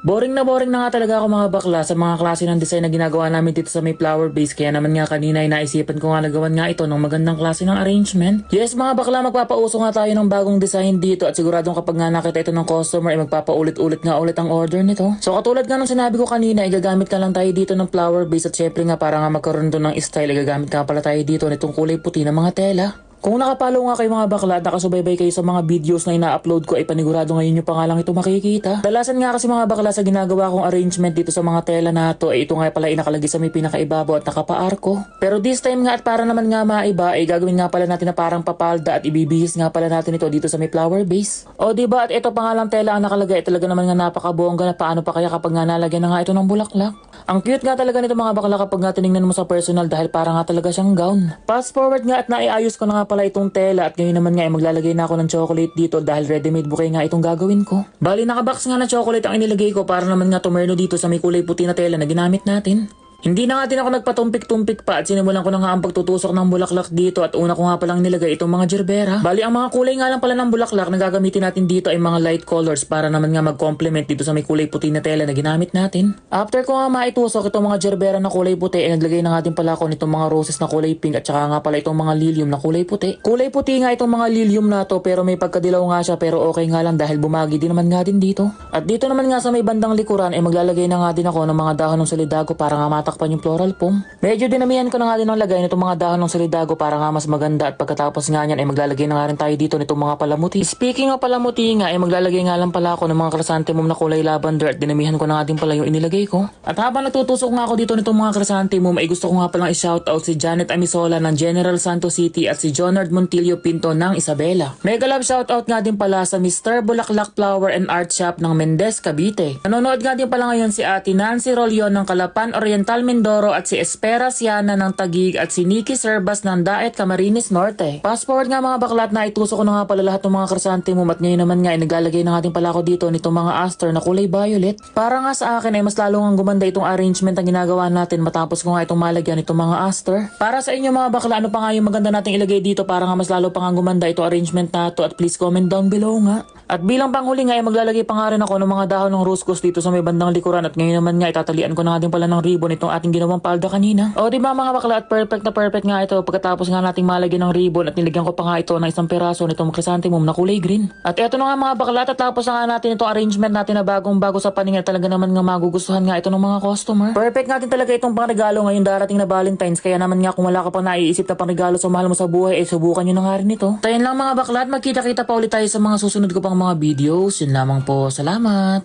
Boring na nga talaga ako mga bakla sa mga klase ng design na ginagawa namin dito sa may flower base, kaya naman nga kanina ay naisipan ko nga nagawan nga ito ng magandang klase ng arrangement. Yes mga bakla, magpapauso nga tayo ng bagong design dito at siguradong kapag nga nakita ito ng customer ay magpapaulit-ulit nga ulit ang order nito. So katulad nga nung sinabi ko kanina, igagamit ka lang tayo dito ng flower base at syempre nga para nga magkaroon doon ng style, igagamit nga pala tayo dito nitong kulay puti ng mga tela. Kung nakapalo nga kayo mga bakla at nakasubaybay kayo sa mga videos na ina-upload ko ay panigurado ngayon nyo pa nga lang ito makikita. Dalasan nga kasi mga bakla sa ginagawa kong arrangement dito sa mga tela na to ay ito nga pala inakalagay sa may pinakaibabaw at nakapaarko. Pero this time nga at para naman nga maiba ay gagawin nga pala natin na parang papalda at ibibihis nga pala natin ito dito sa may flower base. O diba at ito pa nga lang tela ang nakalagay, talaga naman nga napakabongga na paano pa kaya kapag nga nalagyan na nga ito ng bulaklak. Ang cute nga talaga nito mga bakla kapag nga tinignan mo sa personal dahil para nga talaga siyang gown. Fast forward nga at naiayos ko na nga pala itong tela at ngayon naman nga ay maglalagay na ako ng chocolate dito dahil ready-made bouquet nga itong gagawin ko. Bali nakabox nga na chocolate ang inilagay ko para naman nga tumerno dito sa may kulay puti na tela na ginamit natin. Hindi na nga din ako nagpatumpik-tumpik pa at sinimulan ko na nga ang pagtutusok ng bulaklak dito at una ko nga palang nilagay itong mga gerbera. Bali ang mga kulay nga lang pala ng bulaklak na gagamitin natin dito ay mga light colors para naman nga mag-complement dito sa may kulay puti na tela na ginamit natin. After ko nga maitusok itong mga gerbera na kulay puti ay naglagay na nga din pala ako nitong mga roses na kulay pink at saka nga pala itong mga lilium na kulay puti. Kulay puti nga itong mga lilium na to pero may pagkadilaw nga siya pero okay nga lang dahil bumagi din naman nga din dito. At dito naman nga sa may bandang likuran ay maglalagay na nga din ako ng mga dahon ng solidago para nga matakpan yung floral foam. Medyo dinamihan ko na nga din ang lagay nitong mga dahon ng solidago para nga mas maganda at pagkatapos nga niyan ay maglalagay na nga rin tayo dito nitong mga palamuti. Speaking of palamuti nga ay maglalagay nga lang pala ako ng mga chrysanthemum na kulay lavender at dinamihan ko na nga din pala yung inilagay ko. At habang natutusok nga ako dito nitong mga chrysanthemum ay gusto ko nga palang i-shoutout si Janet Amisola ng General Santos City at si Jonard Montillo Pinto ng Isabela. Mega love shoutout nga din pala sa Mr. Bulaklak Flower and Art Shop ng Mendez, Cavite. Nanonood nga din pala ngayon si Ate Nancy Rolion ng Calapan Oriental, Mindoro at si Espera Siana ng Taguig at si Nikki Serbas ng Daet, Camarines Norte. Fast forward nga mga baklat na itusok ko na nga pala lahat ng mga chrysanthemum at ngayon naman nga ay naglalagay na nga din pala ako dito nitong mga aster na kulay violet. Para nga sa akin ay mas lalo nga gumanda itong arrangement ang ginagawa natin matapos ko nga itong malagyan itong mga aster. Para sa inyo mga bakla, ano pa nga yung maganda nating ilagay dito para nga mas lalo pa nga gumanda itong arrangement na to at please comment down below nga. At bilang panghuli nga ay maglalagay pa nga rin ako ng mga dahon ng rose gold dito sa may bandang likuran at ngayon naman nga itatalian ko na nga din pala ng ribbon itong ating ginawang palda kanina. O diba mga bakla at perfect na perfect nga ito pagkatapos nga nating malagyan ng ribbon at nilagyan ko pa nga ito ng isang peraso nitong chrysanthemum na kulay green. At eto na nga mga bakla at tapos na nga natin itong arrangement natin na bagong bago sa paningin talaga naman nga magugustuhan nga ito ng mga customer. Perfect natin talaga itong pangregalo ngayong darating na Valentine's kaya naman nga kung wala ka pang naiisip na pangregalo sa mahal mo sa buhay ay subukan nyo na nga rin ito. Tayo lang mga bakla at magkita-kita pa ulit tayo sa mga susunod ko pang mga videos. Yun lamang po. Salamat!